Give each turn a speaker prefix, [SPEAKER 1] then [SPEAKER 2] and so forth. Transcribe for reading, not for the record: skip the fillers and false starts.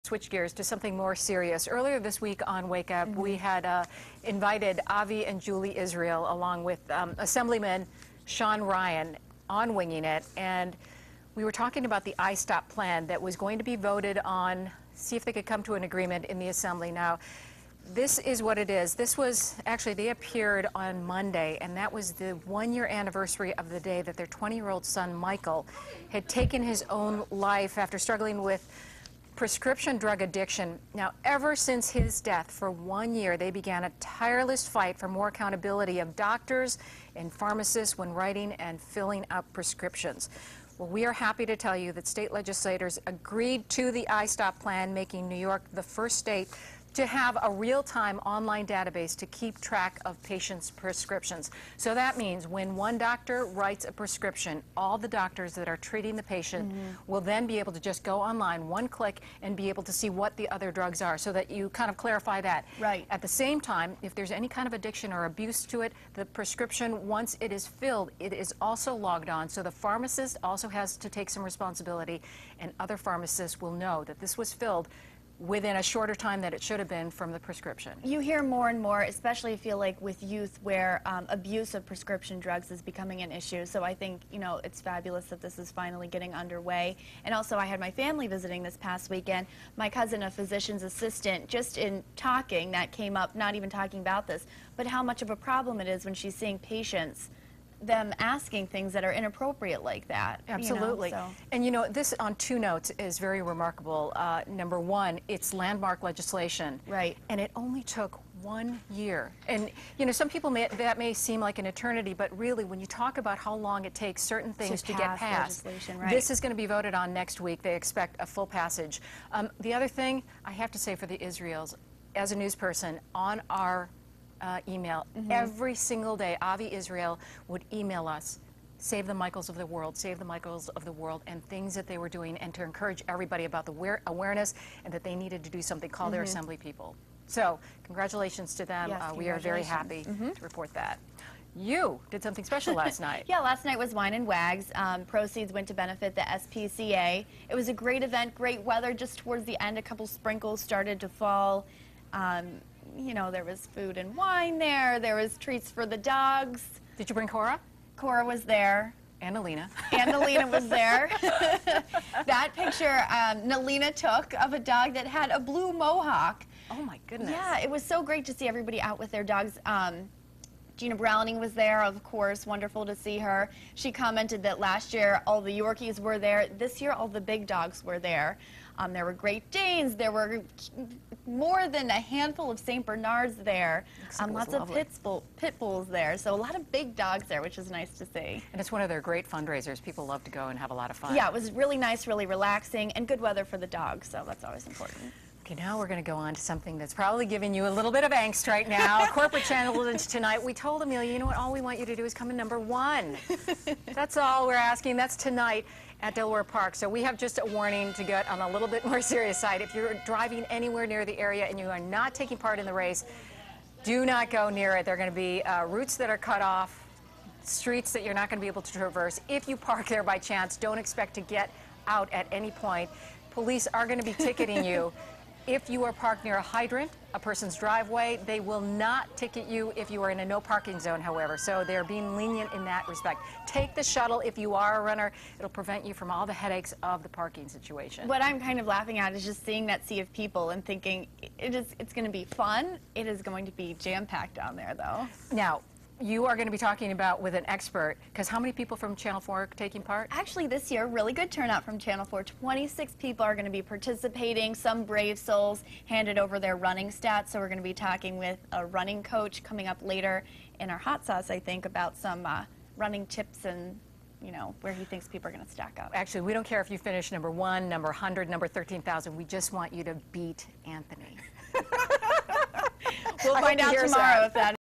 [SPEAKER 1] Switch gears to something more serious. Earlier this week on Wake Up, we had invited Avi and Julie Israel along with Assemblyman Sean Ryan on Winging It, and we were talking about the ISTOP plan that was going to be voted on, see if they could come to an agreement in the Assembly. Now, this is what it is. This was, actually, they appeared on Monday, and that was the one-year anniversary of the day that their 20-year-old son, Michael, had taken his own life after struggling with prescription drug addiction. Now, ever since his death, for 1 year, they began a tireless fight for more accountability of doctors and pharmacists when writing and filling up prescriptions. Well, we are happy to tell you that state legislators agreed to the ISTOP plan, making New York the first state to have a real-time online database to keep track of patients' prescriptions. So that means when one doctor writes a prescription, all the doctors that are treating the patient will then be able to just go online, one click, and be able to see what the other drugs are, so that you kind of clarify that.
[SPEAKER 2] Right.
[SPEAKER 1] At the same time, if there's any kind of addiction or abuse to it, the prescription, once it is filled, it is also logged on. So the pharmacist also has to take some responsibility, and other pharmacists will know that this was filled within a shorter time that it should have been from the prescription.
[SPEAKER 2] You hear more and more, especially I feel like with youth, where abuse of prescription drugs is becoming an issue. So I think, you know, it's fabulous that this is finally getting underway. And also, I had my family visiting this past weekend. My cousin, a physician's assistant, just in talking, that came up, not even talking about this, but how much of a problem it is when she's seeing patients, them asking things that are inappropriate like that.
[SPEAKER 1] Absolutely.
[SPEAKER 2] You know, so.
[SPEAKER 1] And you know, this on two notes is very remarkable. Number one, it's landmark legislation.
[SPEAKER 2] Right.
[SPEAKER 1] And it only took 1 year. And you know, some people that may seem like an eternity, but really when you talk about how long it takes certain things to get passed,
[SPEAKER 2] right.
[SPEAKER 1] This is going to be voted on next week. They expect a full passage. The other thing I have to say for the Israels, as a news person, on our email. Every single day, Avi Israel would email us, save the Michaels of the world, save the Michaels of the world, and things that they were doing, and to encourage everybody about the awareness and that they needed to do something, call their assembly people. So, congratulations to them.
[SPEAKER 2] Yes,
[SPEAKER 1] we are very happy to report that. You did something special last night.
[SPEAKER 2] Yeah, last night was Wine and Wags. Proceeds went to benefit the SPCA. It was a great event, great weather. Just towards the end, a couple sprinkles started to fall. You know, there was food and wine there. There was treats for the dogs.
[SPEAKER 1] Did you bring Cora?
[SPEAKER 2] Cora was there.
[SPEAKER 1] And Alina.
[SPEAKER 2] And Alina was there. That picture Nalina took of a dog that had a blue mohawk.
[SPEAKER 1] Oh my goodness.
[SPEAKER 2] Yeah, it was so great to see everybody out with their dogs. Gina Browning was there, of course, wonderful to see her. She commented that last year all the Yorkies were there. This year all the big dogs were there. There were Great Danes, there were more than a handful of St. Bernards there, lots of pit bulls there, so a lot of big dogs there, which is nice to see.
[SPEAKER 1] And it's one of their great fundraisers. People love to go and have a lot of fun.
[SPEAKER 2] Yeah, it was really nice, really relaxing, and good weather for the dogs, so that's always important.
[SPEAKER 1] Okay, now we're going to go on to something that's probably giving you a little bit of angst right now. Corporate challenge tonight. We told Amelia, you know what, all we want you to do is come in #1. That's all we're asking. That's tonight at Delaware Park. So we have just a warning to get on a little bit more serious side. If you're driving anywhere near the area and you are not taking part in the race, do not go near it. There are going to be routes that are cut off, streets that you're not going to be able to traverse. If you park there by chance, don't expect to get out at any point. Police are going to be ticketing you. If you are parked near a hydrant, a person's driveway, they will not ticket you if you are in a no parking zone, however. So they're being lenient in that respect. Take the shuttle if you are a runner. It'll prevent you from all the headaches of the parking situation.
[SPEAKER 2] What I'm kind of laughing at is just seeing that sea of people and thinking it's going to be fun. It is going to be jam-packed down there, though.
[SPEAKER 1] Now, you are going to be talking about with an expert, because how many people from Channel 4 are taking part?
[SPEAKER 2] Actually, this year, really good turnout from Channel 4. 26 people are going to be participating. Some brave souls handed over their running stats, so we're going to be talking with a running coach coming up later in our hot sauce, I think, about some running tips and, you know, where he thinks people are going to stack up.
[SPEAKER 1] Actually, we don't care if you finish #1, #100, #13,000. We just want you to beat Anthony.
[SPEAKER 2] We'll find out tomorrow if that